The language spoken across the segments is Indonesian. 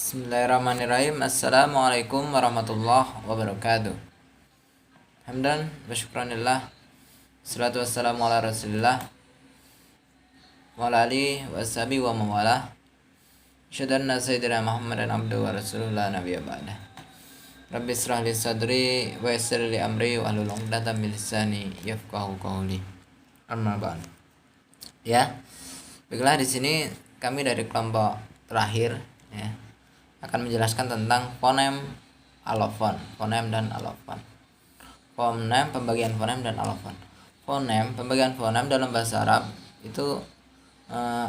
Bismillahirrahmanirrahim. Assalamualaikum warahmatullahi wabarakatuh. Hamdan wa syukranillah. Salatu wassalamu ala rasulillah wa ala alihi wa ashabihi wa mawalah. Asyhadu anna sayyidina Muhammadan abduhu wa rasuluhu la nabiyya ba'dah. Rabbi israh li sadri wa yassir li amri wa hlul 'uqdatam min lisani yafqahu qawli. Amma ba'd. Ya. Baiklah, di sini kami dari kelompok terakhir ya akan menjelaskan tentang fonem alofon, fonem dan alofon. Fonem, pembagian fonem dan alofon. Fonem, pembagian fonem dalam bahasa Arab itu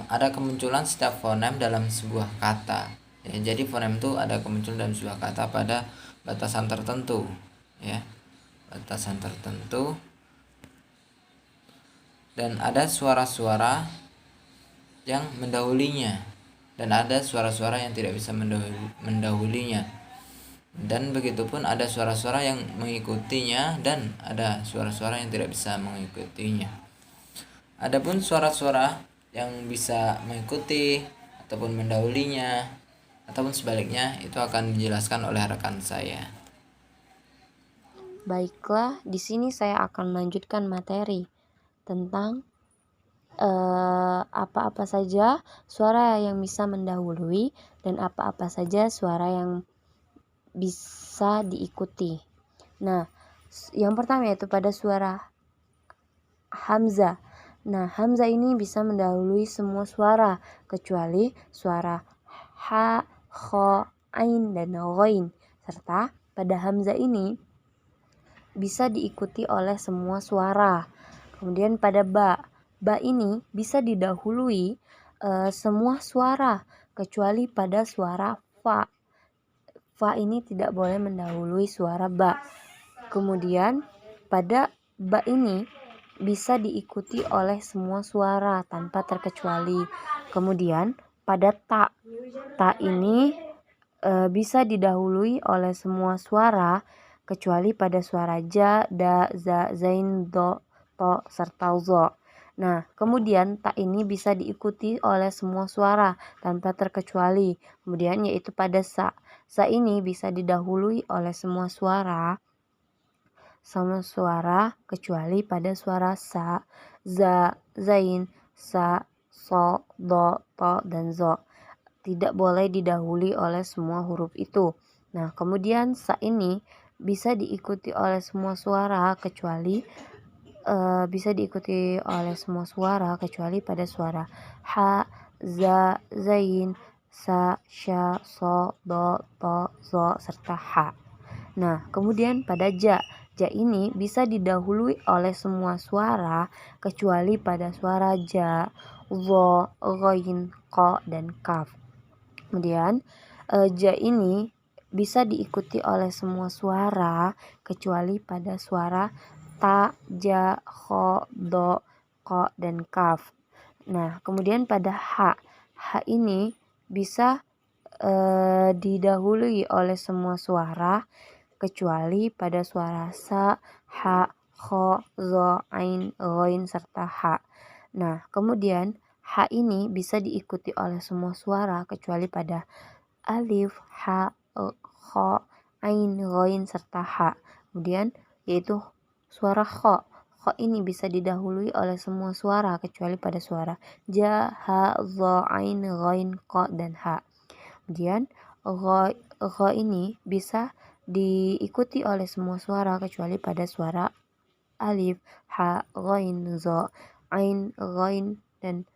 ada kemunculan setiap fonem dalam sebuah kata. Ya, jadi fonem itu ada kemunculan dalam sebuah kata pada batasan tertentu, ya, batasan tertentu, dan ada suara-suara yang mendahulinya, dan ada suara-suara yang tidak bisa mendahulinya, dan begitupun ada suara-suara yang mengikutinya dan ada suara-suara yang tidak bisa mengikutinya. Adapun suara-suara yang bisa mengikuti ataupun mendahulinya ataupun sebaliknya itu akan dijelaskan oleh rekan saya. Baiklah, di sini saya akan melanjutkan materi tentang apa-apa saja suara yang bisa mendahului dan apa-apa saja suara yang bisa diikuti. Nah, yang pertama yaitu pada suara hamzah. Nah, hamzah ini bisa mendahului semua suara kecuali suara ha, kho, ain, dan ghain. Serta pada hamzah ini bisa diikuti oleh semua suara. Kemudian pada ba ini bisa didahului semua suara kecuali pada suara fa. Fa ini tidak boleh mendahului suara ba. Kemudian pada ba ini bisa diikuti oleh semua suara tanpa terkecuali. Kemudian pada ta ini bisa didahului oleh semua suara kecuali pada suara ja, da, za, zain, do, to, serta zo. Nah, kemudian ta ini bisa diikuti oleh semua suara tanpa terkecuali. Kemudian yaitu pada sa. Sa ini bisa didahului oleh semua suara kecuali pada suara sa, za, zain, sa, so, do, to, dan zo. Tidak boleh didahului oleh semua huruf itu. Nah, kemudian sa ini bisa diikuti oleh semua suara kecuali pada suara ha, za, zain, sa, sya, so, do, to, zo, serta ha. Nah, kemudian pada ja. Ja ini bisa didahului oleh semua suara kecuali pada suara ja, zo, ghain, ko, dan kaf. Kemudian ja ini bisa diikuti oleh semua suara kecuali pada suara ta, ja, kho, do, ko, dan kaf. Nah, kemudian pada ha. Ha ini bisa didahului oleh semua suara kecuali pada suara sa, ha, kho, zo, ain, ghain, serta ha. Nah, kemudian ha ini bisa diikuti oleh semua suara kecuali pada alif, ha, kho, ain, ghain, serta ha. Kemudian yaitu suara kho. Kho ini bisa didahului oleh semua suara kecuali pada suara ja, ha, zo, ain, ghain, ko, dan ha. Kemudian gho ini bisa diikuti oleh semua suara kecuali pada suara alif, ha, ghain, zo, ain, ghain, dan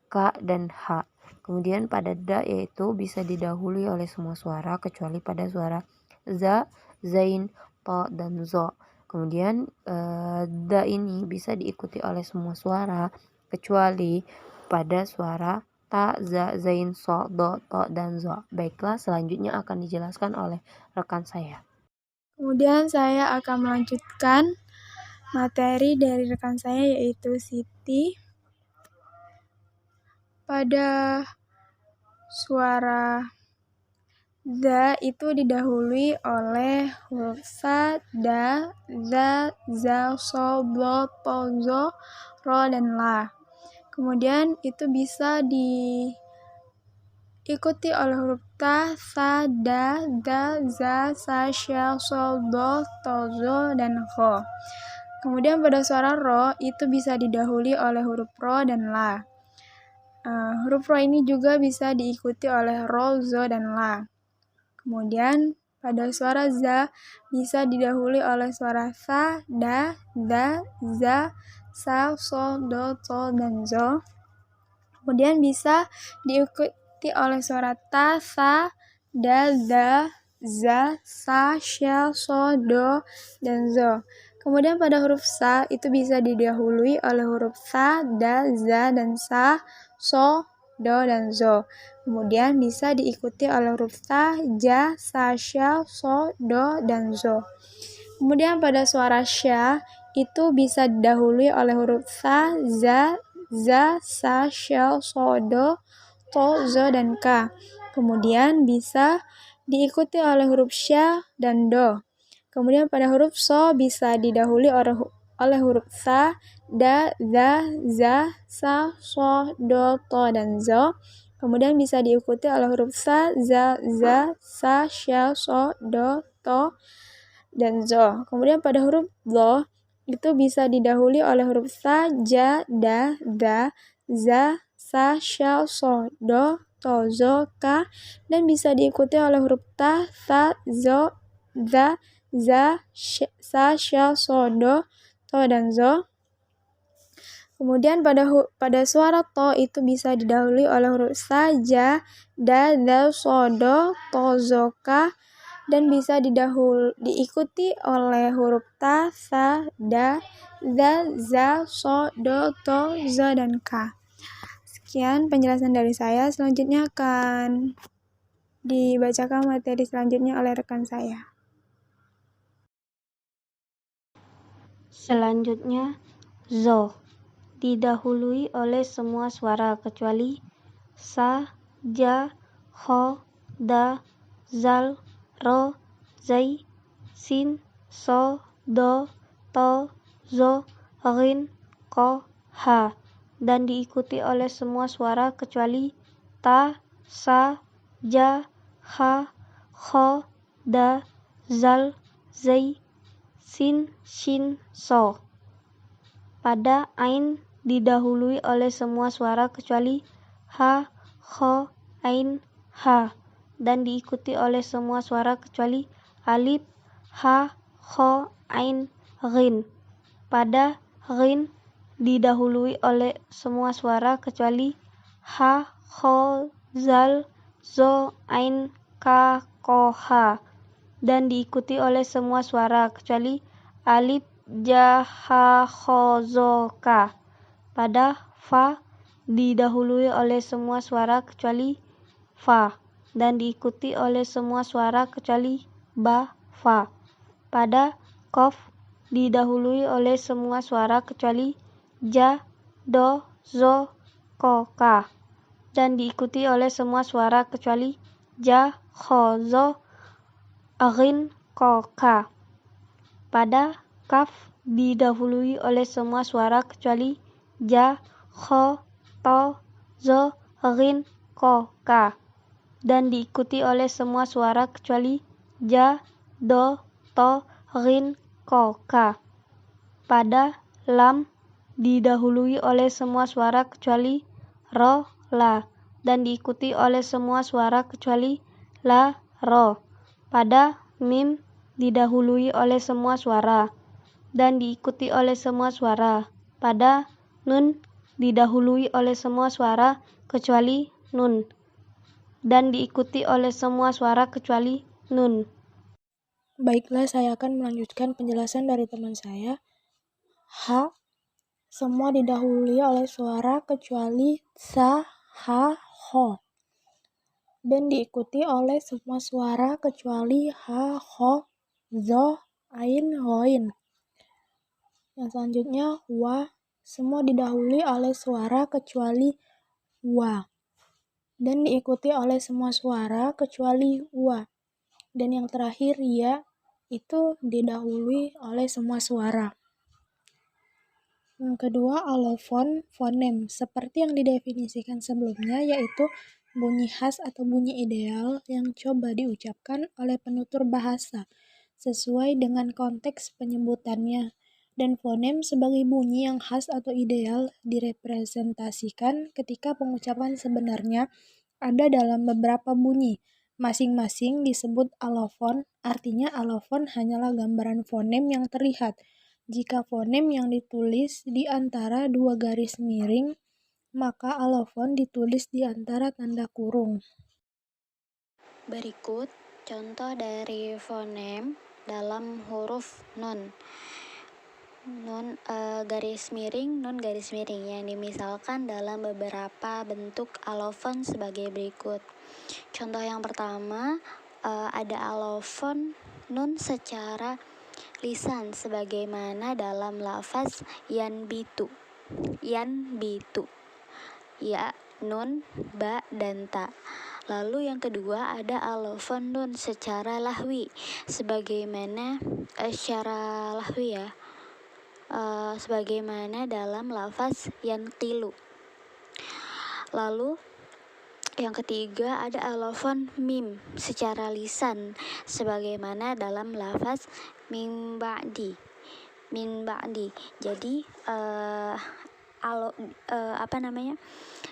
ka, dan ha. Kemudian pada da yaitu bisa didahului oleh semua suara kecuali pada suara za, zain, to, dan zo. Kemudian da ini bisa diikuti oleh semua suara kecuali pada suara ta, za, zain, so, do, to, dan zo. Baiklah, selanjutnya akan dijelaskan oleh rekan saya. Kemudian saya akan melanjutkan materi dari rekan saya yaitu Siti. Pada suara za itu didahului oleh huruf sa, da, za, so, do, to, zo, ro, dan la. Kemudian itu bisa diikuti oleh huruf ta, sa, da, za, sa, sya, sol, do, to, zo, dan ho. Kemudian pada suara ro itu bisa didahului oleh huruf ro dan la. Huruf ro ini juga bisa diikuti oleh ro, zo, dan la. Kemudian pada suara za bisa didahului oleh suara sa, da, za, sa, sol, do, to, dan zo. Kemudian bisa diikuti oleh suara ta, sa, da, za, sa, sya, so, do, dan zo. Kemudian pada huruf sa itu bisa didahului oleh huruf sa, da, za, dan sa, so, do, dan zo. Kemudian bisa diikuti oleh huruf sa, ja, sa, sya, so, do, dan zo. Kemudian pada suara sya itu bisa didahului oleh huruf sa, za, sa, sya, so, do, to, zo, dan ka. Kemudian bisa diikuti oleh huruf sya dan do. Kemudian pada huruf so bisa didahului oleh huruf sa, da, za, sa, so, do, to, dan zo. Kemudian bisa diikuti oleh huruf sa, sa, sya, so, do, to, dan zo. Kemudian pada huruf lo itu bisa didahului oleh huruf sa, ja, da, za, sa, sya, so, do, to, zo, ka, dan bisa diikuti oleh huruf ta, sa, zo, za, sa, sya, so, do, to, dan zo. Kemudian pada suara to itu bisa didahului oleh huruf sa, ja, da, so, do, to, zo, ka, dan bisa diikuti oleh huruf ta, sa, da, za, so, do, to, zo, dan ka. Sekian penjelasan dari saya. Selanjutnya akan dibacakan materi selanjutnya oleh rekan saya. Selanjutnya, zo didahului oleh semua suara kecuali sa, ja, ho, da, zal, ro, zai, sin, so, do, to, zo, rin, ko, ha, dan diikuti oleh semua suara kecuali ta, sa, ja, ha, ho, da, zal, zai, sin, shin, so. Pada ain didahului oleh semua suara kecuali ha, ho, ain, ha, dan diikuti oleh semua suara kecuali alif, ha, ho, ain, rin. Pada rin didahului oleh semua suara kecuali ha, ho, zal, zo, ain, ka, ko, ha, dan diikuti oleh semua suara kecuali alif, ja, ha, ho, zo, ka. Pada fa didahului oleh semua suara kecuali fa, dan diikuti oleh semua suara kecuali ba, fa. Pada kof didahului oleh semua suara kecuali ja, do, zo, ko, ka, dan diikuti oleh semua suara kecuali ja, ho, zo, rin, ko, ka. Pada kaf didahului oleh semua suara kecuali ja, ho, to, zo, rin, ko, ka, dan diikuti oleh semua suara kecuali ja, do, to, rin, ko, ka. Pada lam didahului oleh semua suara kecuali ro, la, dan diikuti oleh semua suara kecuali la, ro. Pada mim didahului oleh semua suara dan diikuti oleh semua suara. Pada nun didahului oleh semua suara kecuali nun dan diikuti oleh semua suara kecuali nun. Baiklah, saya akan melanjutkan penjelasan dari teman saya. Ha, semua didahului oleh suara kecuali sa, ha, ho, dan diikuti oleh semua suara kecuali ha, ho, zo, ain, hoin. Yang selanjutnya wa, semua didahului oleh suara kecuali wa, dan diikuti oleh semua suara kecuali wa. Dan yang terakhir ya, itu didahului oleh semua suara. Yang kedua, alofon, fonem, seperti yang didefinisikan sebelumnya, yaitu bunyi khas atau bunyi ideal yang coba diucapkan oleh penutur bahasa sesuai dengan konteks penyebutannya, dan fonem sebagai bunyi yang khas atau ideal direpresentasikan ketika pengucapan sebenarnya ada dalam beberapa bunyi. Masing-masing disebut alofon, artinya alofon hanyalah gambaran fonem yang terlihat. Jika fonem yang ditulis di antara dua garis miring, maka alofon ditulis di antara tanda kurung. Berikut contoh dari fonem dalam huruf nun. Nun garis miring, nun garis miring yang dimisalkan dalam beberapa bentuk alofon sebagai berikut. Contoh yang pertama, ada alofon nun secara lisan sebagaimana dalam lafaz yanbitu. Yanbitu. Ya, nun, ba, dan ta. Lalu yang kedua ada alofon nun secara lahwi sebagaimana secara lahwi ya. Sebagaimana dalam lafaz yanqilu. Lalu yang ketiga ada alofon mim secara lisan sebagaimana dalam lafaz min ba'di. Min ba'di. Jadi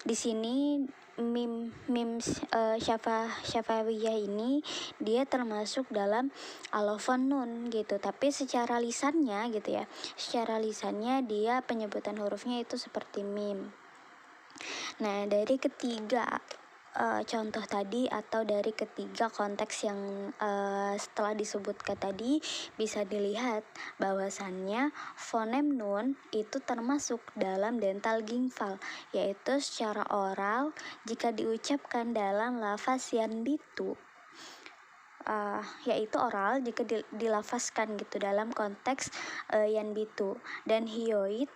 di sini mim syafawiyah ini dia termasuk dalam alofon nun gitu, tapi secara lisannya gitu ya, secara lisannya dia penyebutan hurufnya itu seperti mim. Nah, dari ketiga contoh tadi atau dari ketiga konteks yang setelah disebutkan tadi bisa dilihat bahwasannya fonem nun itu termasuk dalam dental ginval, yaitu secara oral jika diucapkan dalam lafaz yanbitu, yaitu oral jika dilafazkan gitu dalam konteks yanbitu, dan hioid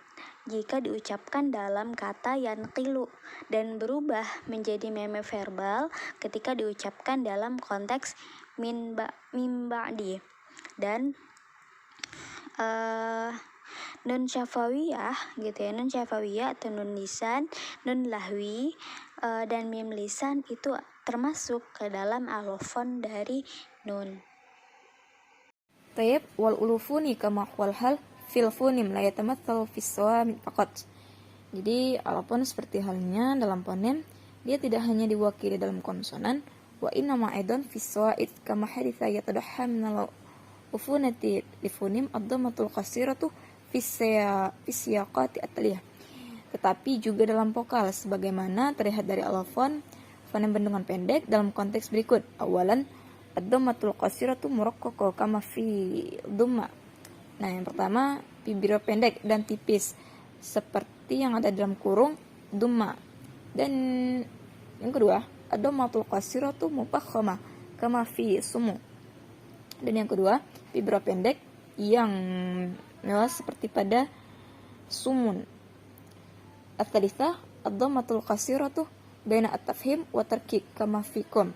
jika diucapkan dalam kata yanqilu, dan berubah menjadi meme verbal ketika diucapkan dalam konteks min ba'di. Dan nun syafawiyah gitu ya, nun syafawiyah atau nun lisan, nun lahwi, dan mim lisan itu termasuk ke dalam alofon dari nun. Tayyib wal ulufuni kama wal hal fil funim la yatamatsalu fis sawami faqat. Jadi alofon seperti halnya dalam fonem, dia tidak hanya diwakili dalam konsonan, wa inna ma'idon fis sawa'id kama haditha yatadahha minal ufunati li funim ad-dhammatul qasiratu fis siyaqati at-taliyah. Tetapi juga dalam vokal sebagaimana terlihat dari alofon fonem bendungan pendek dalam konteks berikut. Awalan ad-dhammatul qasiratu muraqqaqah kama fi dhamma. Nah, yang pertama bibir pendek dan tipis seperti yang ada dalam kurung dhamma. Dan yang kedua ad-dhammatul qasiratu mufakhama kama fi sumu. Dan yang kedua bibir pendek yang melas seperti pada sumun. At-thalithah ad-dhammatul qasiratu baina at-tafhim wa tarkik kama fi kum.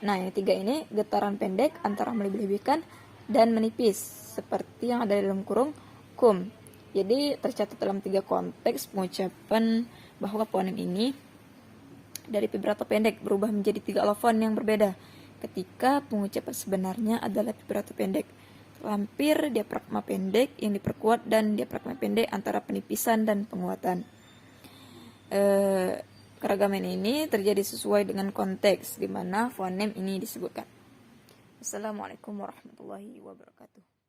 Nah, yang ketiga ini getaran pendek antara melebih-lebihkan dan menipis seperti yang ada dalam kurung kum. Jadi tercatat dalam 3 konteks pengucapan bahwa fonem ini dari vibrato pendek berubah menjadi 3 alofon yang berbeda ketika pengucapan sebenarnya adalah vibrato pendek. Lampir diafragma pendek yang diperkuat dan diafragma pendek antara penipisan dan penguatan. Keragaman ini terjadi sesuai dengan konteks di mana fonem ini disebutkan. Assalamualaikum warahmatullahi wabarakatuh.